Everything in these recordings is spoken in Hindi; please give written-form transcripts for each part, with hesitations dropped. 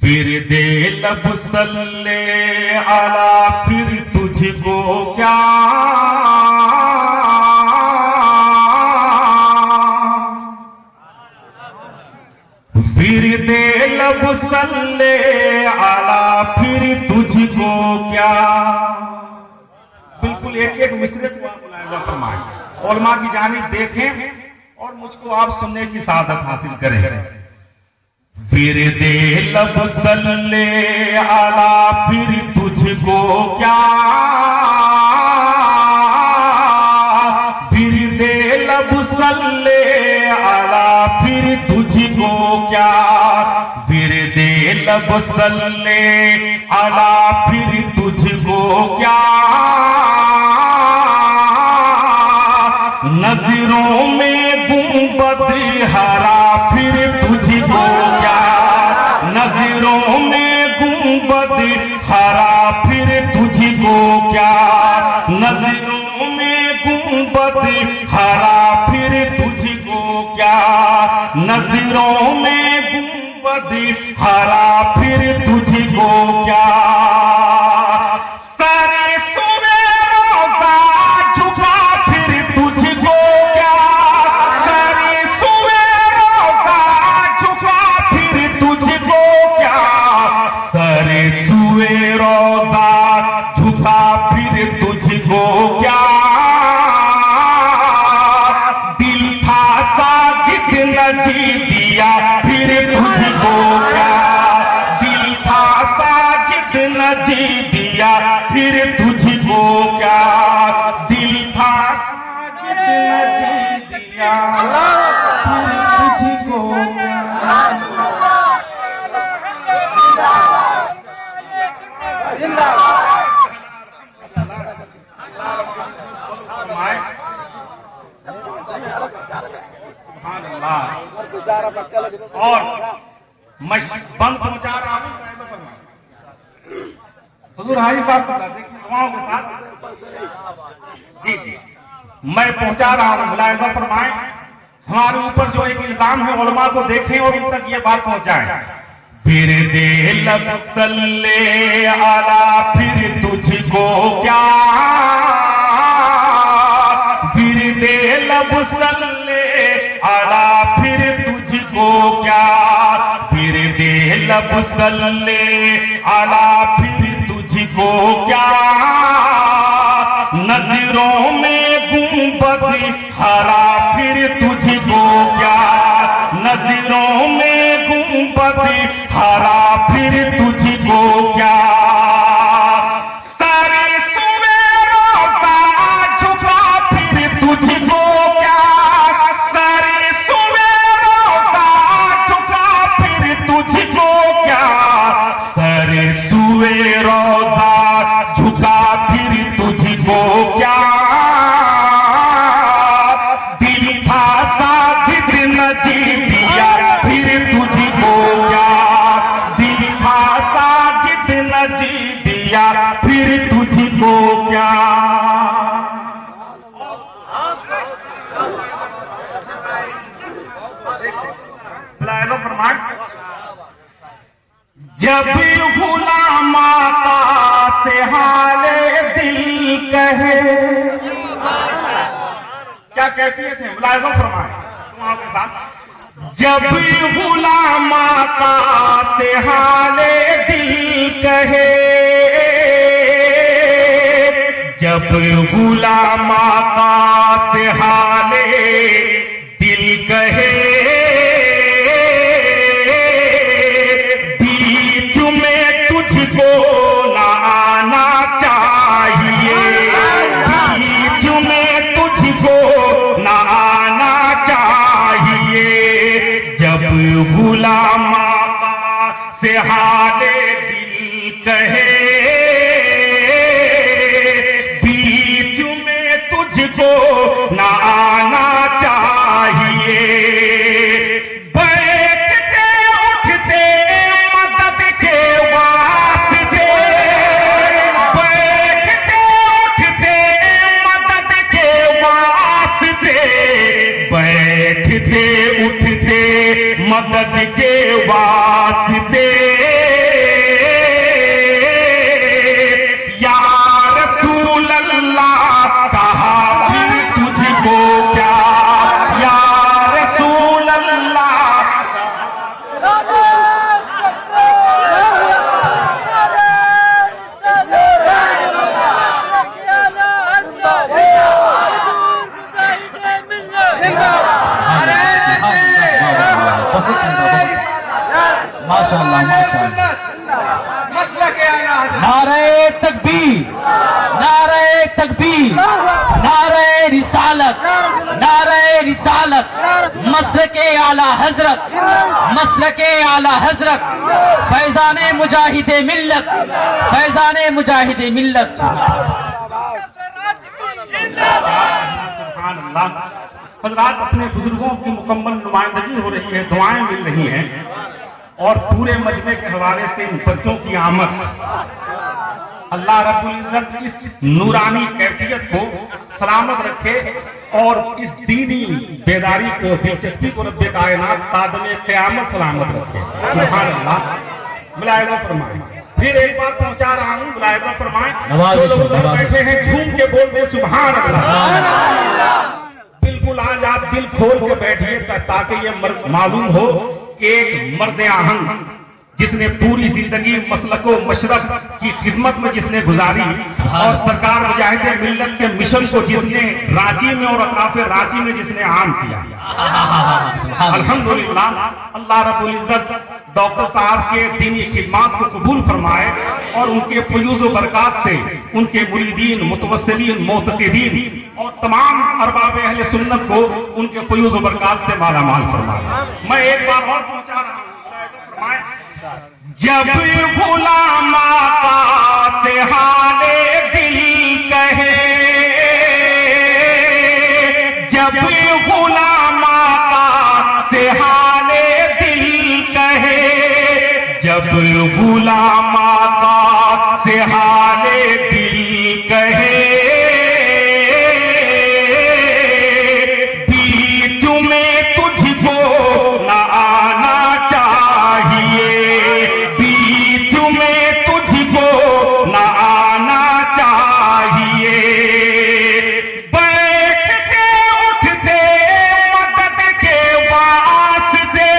फिर दे लब सल्ले आला, फिर तुझको क्या फिर दे लब सल्ले आला, फिर तुझको क्या। बिल्कुल एक एक मिसरे को आप मुलाहिजा फरमाएं, उलमा की जानिब देखें और मुझको आप सुनने की सादत हासिल करें। फिर दे लब सल्ले आला, फिर तुझको क्या। फिर दे लब सल्ले आला, फिर तुझको क्या। फिर दे लब सल्ले आला, फिर तुझको क्या। नजरों में गुंबद हरा, फिर तुझको क्या। नजरों में गुंबद हरा, फिर तुझको क्या। नजरों में गुंबद हरा, फिर तुझको क्या। नजरों में गुंबद हरा, फिर तुझको क्या। सारे सुबह रोजा झुका, फिर तुझको क्या। सारे सुबह रोजा झुका, फिर तुझको क्या। सारे सुबह रोजा झुका, फिर तुझको क्या। दिल था साजिद नजी दिया, फिर तुझको क्या। दिल था साजिद नजी दिया, फिर तुझको क्या। दिल था साजिद नजी दिया, फिर तुझको क्या। और मैं बंद पहुंचा रहा हूं हुजूर हाजी साहब को देखिए दुआओं के साथ। जी मैं पहुंचा रहा हूं, मुलाहिजा फरमाएं। हमारे ऊपर जो एक इल्जाम है, उलमा को देखें और उन तक ये बात पहुंचाएं। फिर दे लब सल्ले आला, फिर तुझको क्या। फिर दे लब सल्ले आला, फिर तुझको क्या। फिर दे लब सल्ले आला, फिर तुझको क्या। नजरों में गुंबद हरा, फिर तुझको क्या। नजरों में गुंबद हरा, फिर तुझको क्या। सारे सुबह रोजा झुका, फिर तुझको क्या। सारे सुबह रोजा झुका, फिर तुझको क्या। सारे सुबह रोजा झुका, फिर तुझको क्या। दिल था साजिद नजी दिया, फिर तुझको क्या। दिल था साजिद नजी दिया, फिर तुझको क्या। जब गुलाम आका से हाले दिल कहे। क्या कैफियत है, मुलाहिजा फरमाएं दुआओं के साथ। जब गुलाम आका से हाले दिल कहे। जब गुलाम आका से हाले दिल कहे। बीच में तुझको ना आना चाहिए। बीच में तुझको ना आना चाहिए। जब गुलाम आका से हाले दिल कहे। बीच में तुझको ना आना चाहिए। बैठते उठते मदद के वास्ते। बैठते उठते मदद के वास्ते। बैठते उठते मदद के वास्ते। माशाअल्लाह माशाअल्लाह। नारे तकबीर, नारे तकबीर, नारे रिसालत, नारे रिसालत, मसलके आला हजरत, मसलके आला हजरत, फैजाने मुजाहिदे मिल्लत, फैजाने मुजाहिदे मिल्लत। हज़रात, अपने बुजुर्गों की मुकम्मल नुमाइंदगी हो रही है, दुआएं मिल रही हैं और पूरे मजमे के हवाले से इन बच्चों की आमद अल्लाह रब्बुल इज्जत इस नूरानी कैफियत को सलामत रखे और इस दीनी बेदारी को, दिलचस्पी को रब्बे कायनात तादमे क़यामत सलामत रखे। सुभान अल्लाह। मुलाहिजा फरमाएं। फिर एक बार पहुंचा रहा हूँ, मुलाहिजा फरमाएं। जो लोग उधर बैठे हैं झूम के बोल दे सुभान अल्लाह। बिल्कुल आज आप दिल खोल के बैठिए ताकि ये मालूम हो कि एक मर्द आहंग जिसने पूरी जिंदगी मसलको मशरफ की खिदमत में जिसने गुजारी और सरकार मुजाहिदे मिल्लत के मिशन को जिसने रांची में और अतराफ रांची में जिसने आम किया, अल्हम्दुलिल्लाह। अल्लाह रब्बुल इज्जत डॉक्टर साहब के दीनी खिदमत को कबूल फरमाए और उनके फयूज़ व बरक़ात से उनके मुरीदीन, मुतवस्सिलीन, मोतक़िदीन और तमाम अरबाब अहले सुन्नत को उनके फयूज़ व बरक़ात से मालामाल फरमाए। मैं एक बार और पहुंचा रहा हूँ, जब गुलाम आका से हाले दिल कहे, जब गुलाम आका से हाले दिल कहे, जब गुलाम आका से हाले दिल कहे, बीच में तुझको न आना चाहिए, बीच में तुझको न आना चाहिए, बैठते उठते मदद के वास्ते,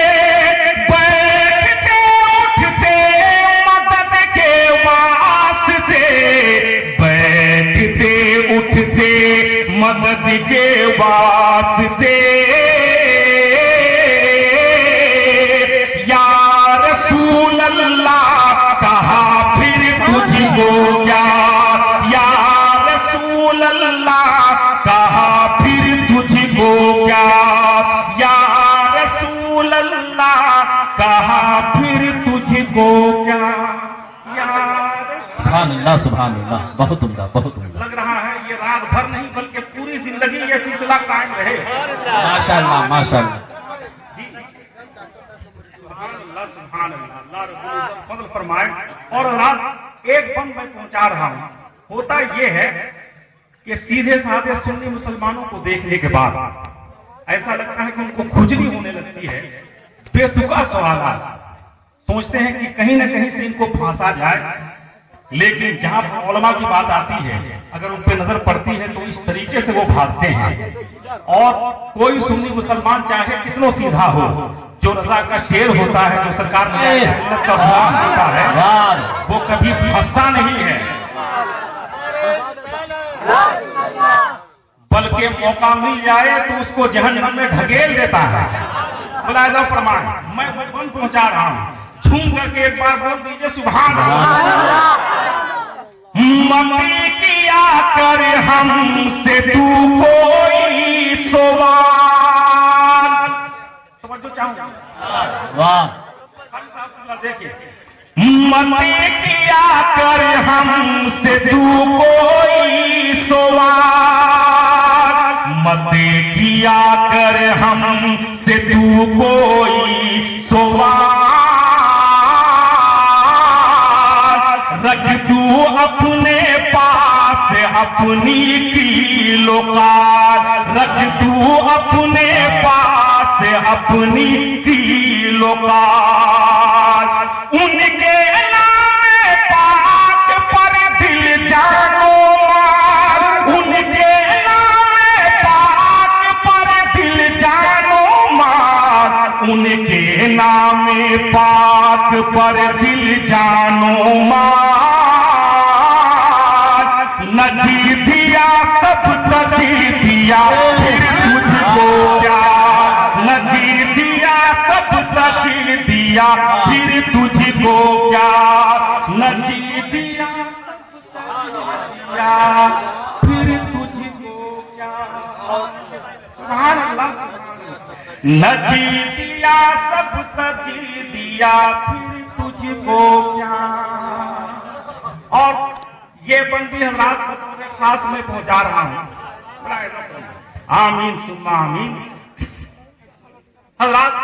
बैठते उठते मदद के वास्ते, बैठते उठते मदद के वास्ते, या रसूल अल्लाह कहा फिर तुझको क्या, या रसूल अल्लाह कहा फिर तुझको क्या, या रसूल अल्लाह कहा फिर तुझको क्या। सुभान अल्लाह, सुभान अल्लाह। बहुत उम्दा, बहुत उम्दा। लग रहा है ये रात भर नहीं बल्कि पूरी जिंदगी ये सिलसिला कायम रहे। माशाअल्लाह माशाअल्लाह। सुभान अल्लाह, अल्लाह रब्बुल इज्जत फज़ल फरमाए। और रात एक बंद मैं पहुंचा रहा हूं। होता यह है कि सीधे साधे सुन्नी मुसलमानों को देखने के बाद ऐसा लगता है कि उनको खुजली होने लगती है। बेतुका सवाल सोचते हैं कि कहीं ना कहीं से इनको फांसा जाए, लेकिन जहां उलमा की बात आती है, अगर उन पर नजर पड़ती है तो इस तरीके से वो भागते हैं। और कोई सुन्नी मुसलमान चाहे कितना सीधा हो, जो रजा का शेर होता है, जो सरकार का गुलाम होता है, वो कभी फंसता नहीं है, बल्कि मौका मिल जाए तो उसको जहन्नम में ढकेल देता है। मुलाहिजा फरमाएं। मैं बंद पहुंचा रहा हूं, झूम करके एक बार बोल दीजिए सुभान अल्लाह। मती किया कर हमसे तू कोई सवाल, तवज्जो चाहूंगा। वाह। देखिए, मती किया कर हमसे तू कोई सवाल, मती किया कर हमसे तू कोई सवाल, रख तू अपने पास अपनी किलोकार, रख तू अपने पास अपनी किलोकार, उनके नाम पाक पर दिल जानो मार, उनके नाम पाक पर दिल जानो मार, उनके नाम पाक पर दिल जानो मार, नजी दिया सब तजी दिया फिर तुझको क्या, नजी दिया सब तजी दिया फिर तुझको तुझको क्या न जी दिया फिर तुझको क्या, सुभान अल्लाह, न जी दिया सब तजी दिया फिर तुझको क्या। और ये बंदी हजरात बतौर खास में पहुंचा रहा हूं, आमीन सुम्मा आमीन। हजरात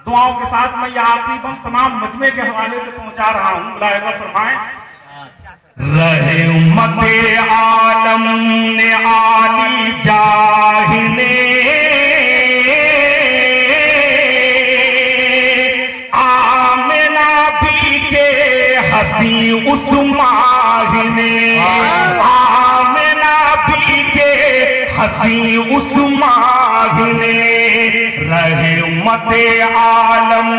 दुआओं के साथ मैं यह आखिरी बम तमाम मजमे के हवाले से पहुंचा रहा हूं, मुलाहिजा फरमाएं। रहे उम्मते आलम ने आली जाहिने आमिना भी के हसी उस माहिने, आमिना भी के हसी उस माहिने। रहे उम्मते आलम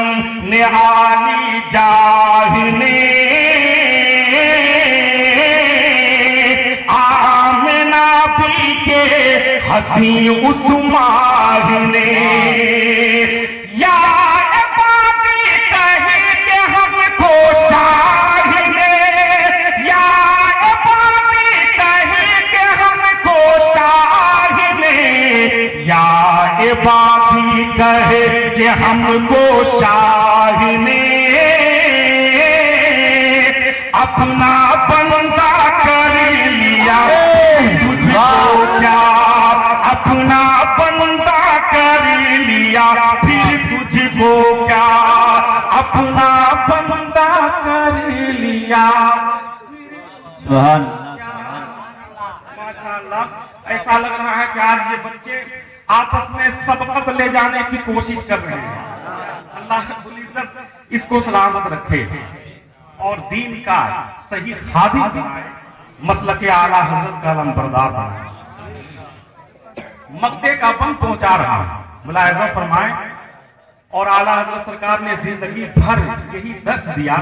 ने आली जाहिने आमिना भी के हसी उस माहिने। या बाती कहे के हमको शाहिने, या बाती कहे के हमको शाहिने, या बाती कहे के हमको शाहिने। अपना बंदा कर लिया तुझको क्या, अपना बंदा कर लिया फिर तुझको क्या, अपना बंदा कर लिया। माशाअल्लाह, ऐसा लग रहा है कि आज ये बच्चे आपस में सबकत ले जाने की कोशिश कर रहे हैं। अल्लाह रब्बुल इज्जत इसको सलामत रखे और दीन का सही खादिम बनाए, मसलक आला हजरत का लंबरदार बनाए। मक्ते का बम पहुंचा रहा हूं, मुलाहिजा फरमाएं। और आला हजरत सरकार ने जिंदगी भर यही दर्श दिया।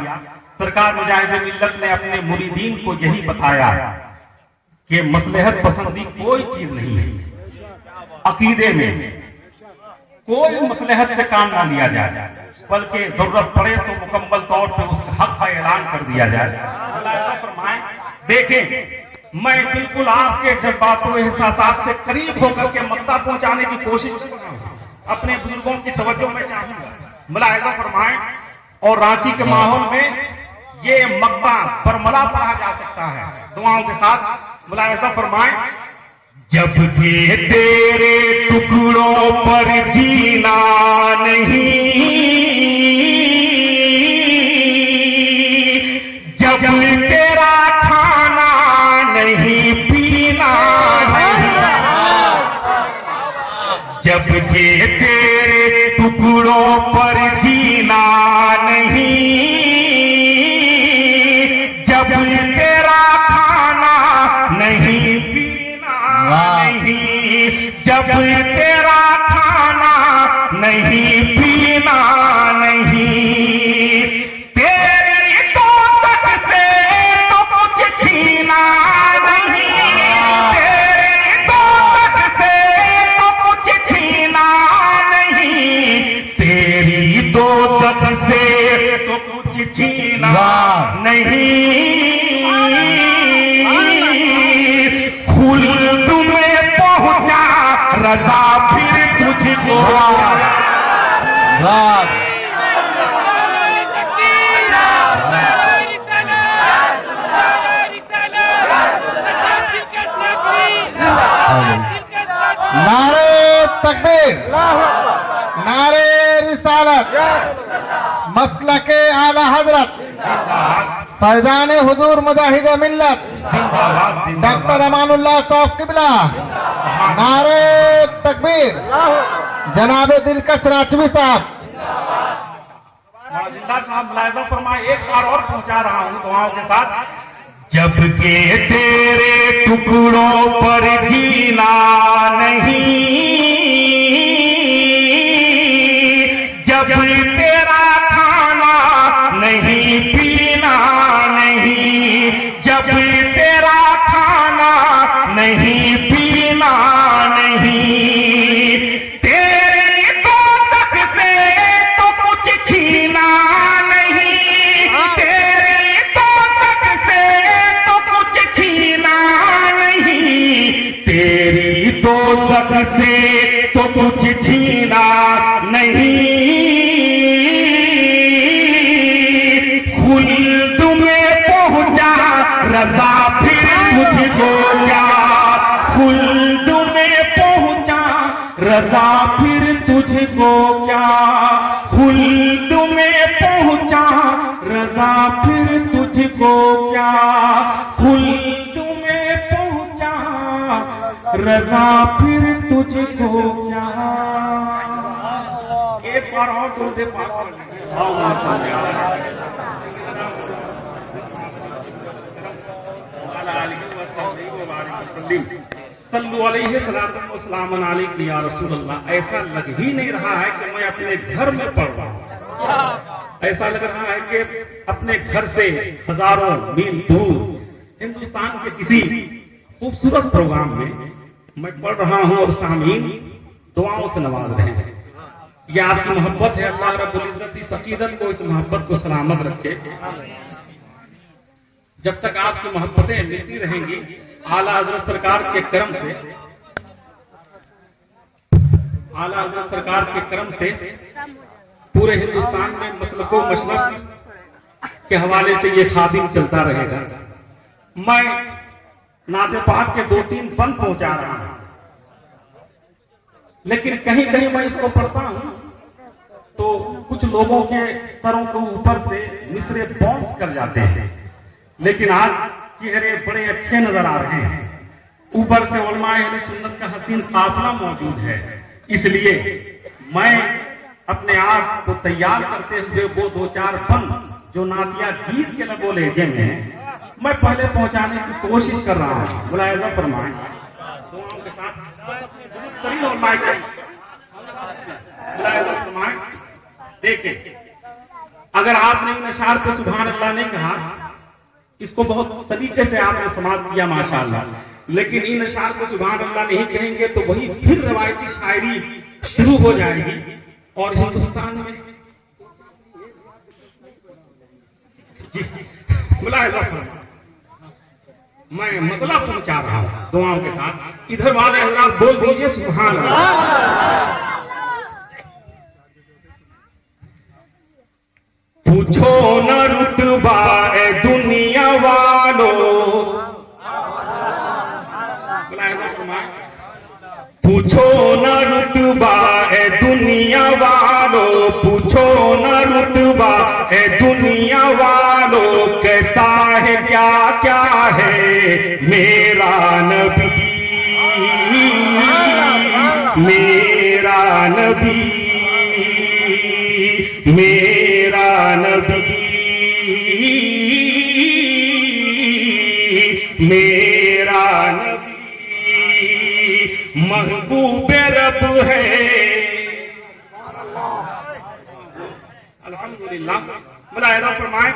सरकार मुजाहिद मिल्लत ने अपने मुरीदीन को यही बताया कि मसलहत पसंदी कोई चीज नहीं है, अकीदे में कोई मसलहत से काम ना लिया जाए, बल्कि जरूरत पड़े तो मुकम्मल तौर पर उसके हक का ऐलान कर दिया जाए। देखें, मैं बिल्कुल आपके जज्बातों एहसासात से करीब होकर के मक्ता पहुंचाने की कोशिश कर रहा हूं। अपने बुजुर्गों की तवज्जो में चाहूंगा, मुलाहिजा फरमाएं। और रांची के माहौल में ये मक्ता बरमला पढ़ा जा सकता है दुआओं के साथ, मुलाहिजा फरमाएं। जब के तेरे टुकड़ों पर जीना नहीं, जब तेरा खाना नहीं पीना नहीं, जब के तेरे टुकड़ों पर जीना नहीं, जब तेरा खाना नहीं नहीं, जब तेरा खाना नहीं पीना नहीं, तेरी दोस्त से तो कुछ छीना नहीं, तेरी दोस्त से तो कुछ छीना नहीं, तेरी दोस्त से तो कुछ छीना नहीं। खुल्द में पहुंचा रजा फिर तुझको नारे तकबीर, नारे रिसालत, मसलके आला हजरत फैजान हुजूर मुजाहिद मिल्लत डॉक्टर अमानुल्लाह साहब किबला, नारे तकबीर, जनाबे दिलकश राजवी साहब। जिंदा साहब मुलाहिजा फरमाए, एक बार और पहुंचा रहा हूं दुआओं के साथ। जब के तेरे टुकड़ों पर जीना नहीं, जब तेरा खाना नहीं पीना नहीं, जब तेरा खाना नहीं पीना नहीं, तेरी दोस्त से तो कुछ छीना नहीं, से तो कुछ छीना नहीं, खुल्द में पहुंचा रजा फिर तुझको क्या, खुल्द में पहुंचा रजा फिर तुझको क्या, खुल्द में पहुंचा रजा फिर तुझको क्या, खुल्द में पहुंचा रजा फिर तुझको क्या। एक बार और तुझे सल्लु अलैहि सलातु व सलामुन अलैका या रसूल अल्लाह। ऐसा लग ही नहीं रहा है कि मैं अपने घर में पढ़ रहा हूँ, ऐसा लग रहा है कि अपने घर से हजारों मील दूर हिंदुस्तान के किसी खूबसूरत प्रोग्राम में मैं पढ़ रहा हूँ और सामीन दुआओं से नवाज रहे हैं। यह आपकी मोहब्बत है। अल्लाह रब्बुल इज्जत इस अकीदत को, इस मोहब्बत को सलामत रखे। जब तक आपकी मोहब्बतें मिलती रहेंगी, आला हजरत सरकार के करम से, आला हजरत सरकार के करम से पूरे हिंदुस्तान में मसलको मशरक के हवाले से ये खादिम चलता रहेगा। मैं नाते पाक के 2-3 बंद पहुंचा रहा हूं, लेकिन कहीं कहीं मैं इसको पढ़ता हूं तो कुछ लोगों के सरों को ऊपर से मिसरे बाउंस कर जाते हैं, लेकिन आज चेहरे बड़े अच्छे नजर आ रहे हैं। ऊपर से उलमाए अहले सुन्नत का हसीन काफिला मौजूद है। इसलिए मैं अपने आप को तैयार करते हुए वो 2-4 बंद जो नातिया गीत के लगो लहजे में मैं पहले पहुंचाने की कोशिश कर रहा हूं। मुलाहिजा फरमाएं दुआओं के साथ, मुलाहिजा फरमाएं। देखिए, अगर आपने इन अशार पे सुभान अल्लाह नहीं कहा, इसको बहुत तरीके से आपने समाप्त किया माशाअल्लाह, लेकिन इन अशार को सुभान अल्लाह नहीं कहेंगे तो वही फिर रवायती शायरी शुरू हो जाएगी और हिंदुस्तान में मुलाहिजा फरमाएं। मैं मतलब पहुंचा रहा हूं दुआओं के साथ। इधर वाले हजरात बोल दीजिए सुभान अल्लाह। पूछो न रुतबा ए दुनिया वालों, पूछो न रुतबा ए दुनिया वालों, पूछो न रुतबा ए दुनिया वालों, कैसा है क्या क्या है मेरा नबी, मेरा नबी, मेरा नबी, मेरा नबी महबूब रब है। अल्हम्दुलिल्लाह, मुलाहिजा फरमाएं।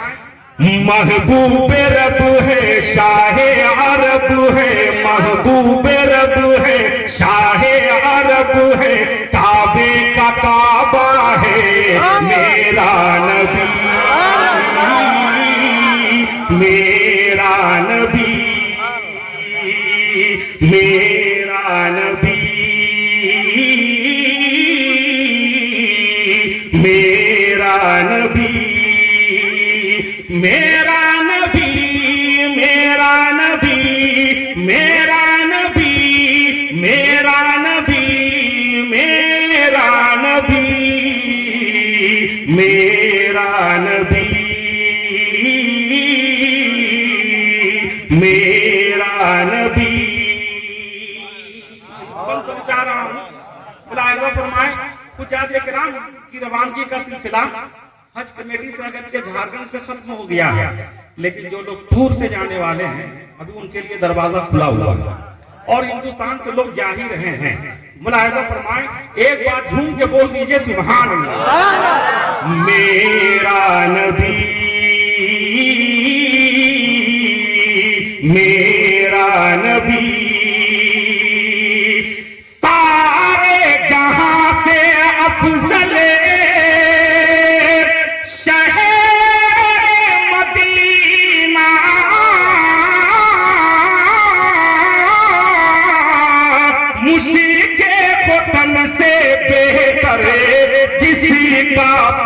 महबूब रब है, शाहे अरब है, महबूब रब है, शाहे अरब है, काबे का काबा है मेरा नबी, मेरा नबी, मेरा नबी, मेरा नबी, मेरा नबी, मेरा नबी, मेरा नबी, मेरा नबी, मेरा नबी, मेरा नबी, मेरा नबी। पहुंचा रहा हूं, मुलाहिजा फरमाएं। कुछ आज किराम की रवानगी का सिलसिला हज कमेटी से अगरचे झारखंड से खत्म हो गया है, लेकिन जो लोग दूर से जाने वाले हैं अभी उनके लिए दरवाजा खुला हुआ है और हिंदुस्तान से लोग जा ही रहे हैं। मुलाहिजा फरमाएं, एक बार झूम के बोल दीजिए सुभान अल्लाह। मेरा नबी, मेरा नबी, सारे जहां से अफजल मुश्किल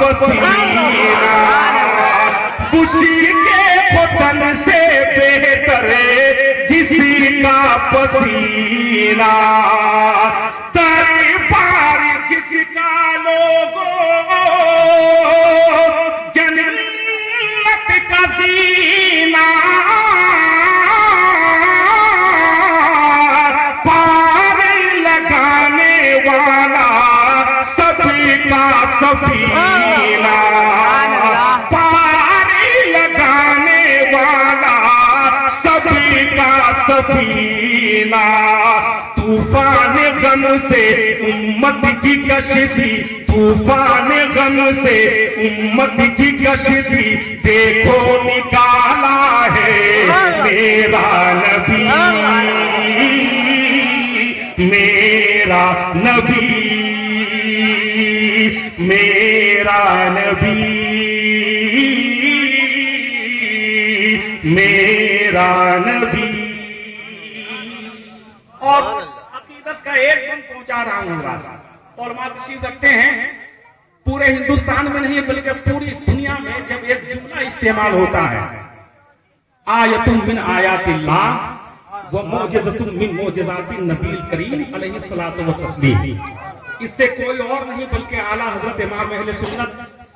पसीना खुशी के बदन से बेहतर जिसका पसीना दरबार जिसका लोगों जन्नत का जीना पार लगाने वाला सभी का सफीना पार लगाने वाला सभी का सफीना तूफान गम से उम्मत की कश्ती तूफान गम से उम्मत की कश्ती देखो निकाला है मेरा नबी मेरा नबी मेरा नबी मेरा नबी। और अकीदत का एक दिन पहुंचा रहा हूं और तशरीफ रखते हैं पूरे हिंदुस्तान में नहीं बल्कि पूरी दुनिया में जब एक जुमला इस्तेमाल होता है आयतुन मिन आयातिल्लाह व मौजिज़तुन मिन मौजिज़ातिन नबील करीम अलैहिस्सलातु व तस्लीम, इससे कोई और नहीं बल्कि आला हजरत इमाम अहले सुन्नत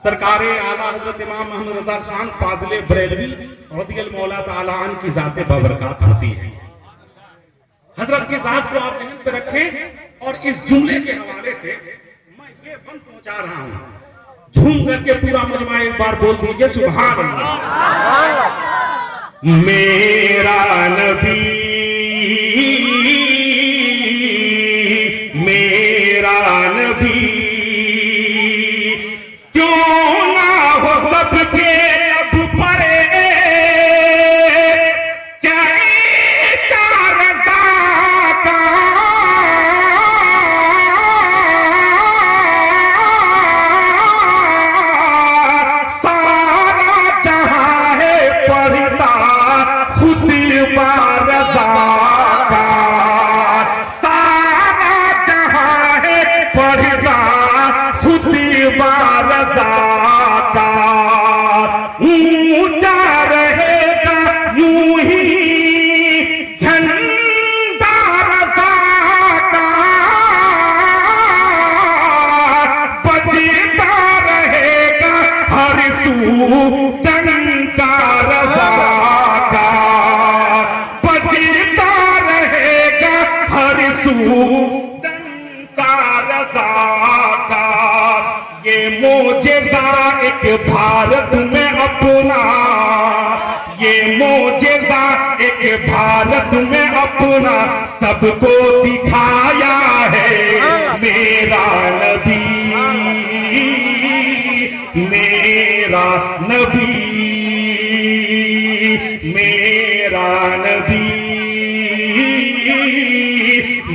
सरकार आला हजरत इमाम मोहम्मद रजा खान फाजिल बरेलवी रज़ियल्लाहु मौला ताला अन्हु की जात बबरकत होती है। हजरत की जात को आप ज़हन पे रखें और इस जुमले के हवाले से मैं ये बंद पहुंचा रहा हूं, झूम करके पूरा मजमा एक बार बोल दीजिए सुभान अल्लाह। मेरा नबी मेरा नबी क्यों ना हो सबके लब पर चाहे चार का सारा जहां है पढ़ता खुद बारज़ा का सारा जहां है पढ़ता खुद बारज़ा का ऊंचा रहेगा यूं ही झंडा रज़ा का बजता रहेगा हर सू डंका रज़ा का बजता रहेगा हर सू डंका रज़ा का। ये मोजेज़ा एक भारत में अपना ये मोजेज़ा एक भारत में अपना सबको दिखाया है मेरा नबी मेरा नबी मेरा नबी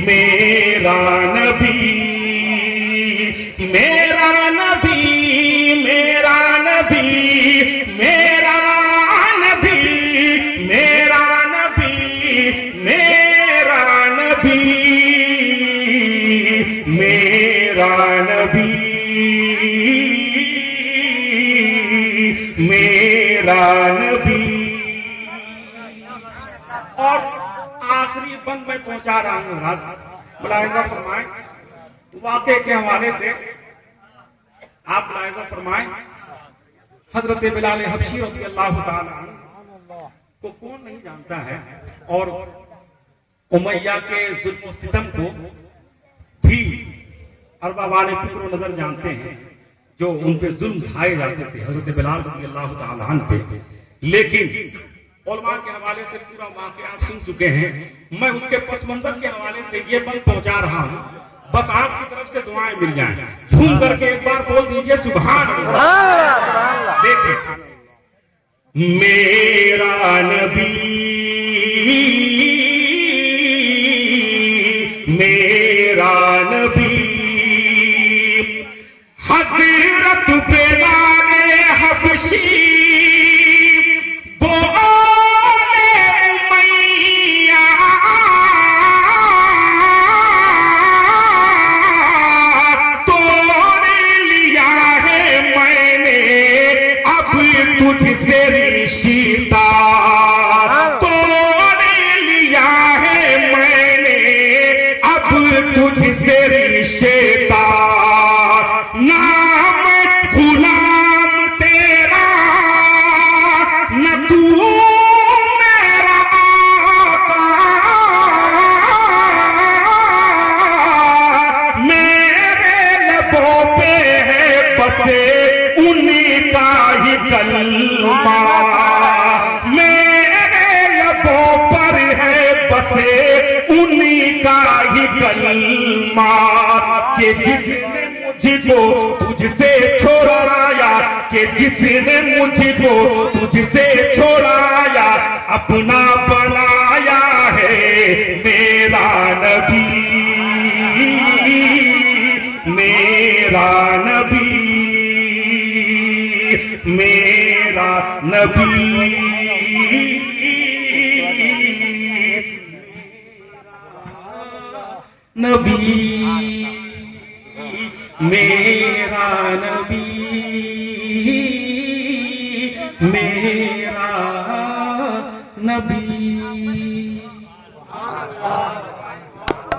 मेरा नबी मेरा नबी मेरा नबी मेरा नबी मेरा नबी मेरा नबी मेरा नबी मेरा नबी। और आखिरी बंद में पहुंचा रहा हूं मुलाहिजा फरमाएं वाक़े के हवाले से आप मुलाहिजा फरमाएं हजरत बिलाल हबशी रज़ियल्लाहु ताला अन्हु को कौन नहीं जानता है और उमैया के जुल्म सितम को भी अरबा वाले फिक्र नजर जानते हैं जो उन पे जुल्म ढाए जाते थे हजरत बिलाल रज़ियल्लाहु ताला अन्हु पे। लेकिन उलमा के हवाले से पूरा वाक़या आप सुन चुके हैं, मैं उसके पस मंजर के हवाले से ये बंद पहुंचा रहा हूं, बस आपकी तरफ से दुआएं मिल जाएं। झूम करके एक बार बोल दीजिए सुभान अल्लाह। देखिए मेरा नबी मेरा नबी हज़रत बिलाल हबशी मैं ईमान, कि जिसने मुझको तुझसे छोड़ाया, कि जिसने मुझको तुझसे छोड़ाया, अपना बनाया है मेरा नबी, मेरा नबी, मेरा नबी, नबी, मेरा नबी, मेरा नबी।